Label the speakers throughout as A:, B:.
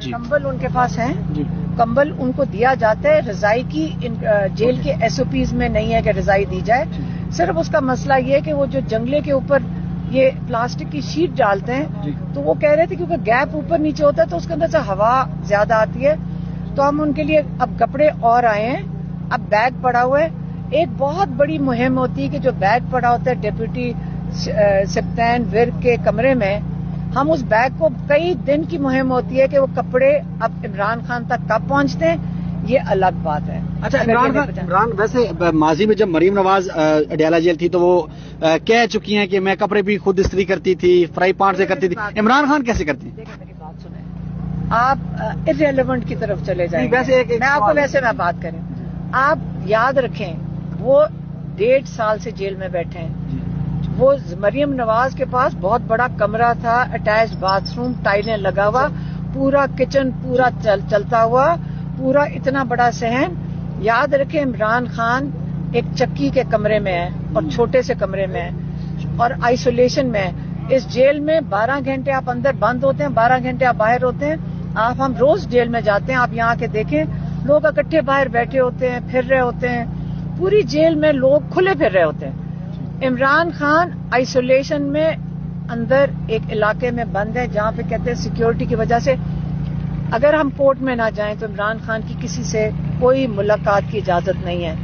A: کمبل ان کے پاس ہیں، کمبل ان کو دیا جاتا ہے. رضائی کی جیل کے SOPs میں نہیں ہے کہ رضائی دی جائے. صرف اس کا مسئلہ یہ ہے کہ وہ جو جنگلے کے اوپر یہ پلاسٹک کی شیٹ ڈالتے ہیں تو وہ کہہ رہے تھے کیونکہ گیپ اوپر نیچے ہوتا ہے تو اس کے اندر سے ہوا زیادہ آتی ہے. تو ہم ان کے لیے اب کپڑے اور آئے ہیں. اب بیگ پڑا ہوا ہے. ایک بہت بڑی مہم ہوتی ہے کہ جو بیگ پڑا ہوتا ہے ڈپٹی سپتین ورک کے کمرے میں، ہم اس بیگ کو کئی دن کی مہم ہوتی ہے کہ وہ کپڑے اب عمران خان تک کب پہنچتے ہیں یہ الگ بات ہے.
B: اچھا عمران ویسے ماضی میں جب مریم نواز اڈیالہ جیل تھی تو وہ کہہ چکی ہیں کہ میں کپڑے بھی خود استری کرتی تھی، فرائی پان سے کرتی تھی. عمران خان کیسے کرتی ہیں؟
A: دیکھیں میری بات سنیں، آپ ارریلیونٹ کی طرف چلے جائیں. میں آپ کو ویسے میں بات کریں، آپ یاد رکھیں وہ 1.5 سال سے جیل میں بیٹھے ہیں. وہ مریم نواز کے پاس بہت بڑا کمرہ تھا، اٹیچ باتھ روم، ٹائلیں لگا ہوا، پورا کچن پورا چلتا ہوا، پورا اتنا بڑا صحن. یاد رکھیں عمران خان ایک چکی کے کمرے میں ہے اور چھوٹے سے کمرے میں ہے اور آئسولیشن میں ہے. اس جیل میں 12 گھنٹے آپ اندر بند ہوتے ہیں، 12 گھنٹے آپ باہر ہوتے ہیں. ہم روز جیل میں جاتے ہیں، آپ یہاں کے دیکھیں لوگ اکٹھے باہر بیٹھے ہوتے ہیں، پھر رہے ہوتے ہیں. پوری جیل میں لوگ کھلے پھر رہے ہوتے ہیں. عمران خان آئسولیشن میں اندر ایک علاقے میں بند ہے جہاں پہ کہتے ہیں سیکیورٹی کی وجہ سے اگر ہم کورٹ میں نہ جائیں تو عمران خان کی کسی سے کوئی ملاقات کی اجازت نہیں ہے.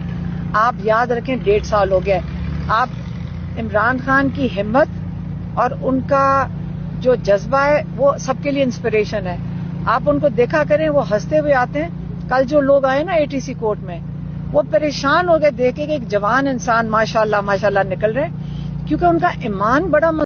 A: آپ یاد رکھیں 1.5 سال ہو گیا. آپ عمران خان کی ہمت اور ان کا جو جذبہ ہے وہ سب کے لیے انسپریشن ہے. آپ ان کو دیکھا کریں، وہ ہنستے ہوئے آتے ہیں. کل جو لوگ آئے نا ATC کورٹ میں وہ پریشان ہو گئے دیکھے کہ ایک جوان انسان ماشاءاللہ نکل رہے کیونکہ ان کا ایمان بڑا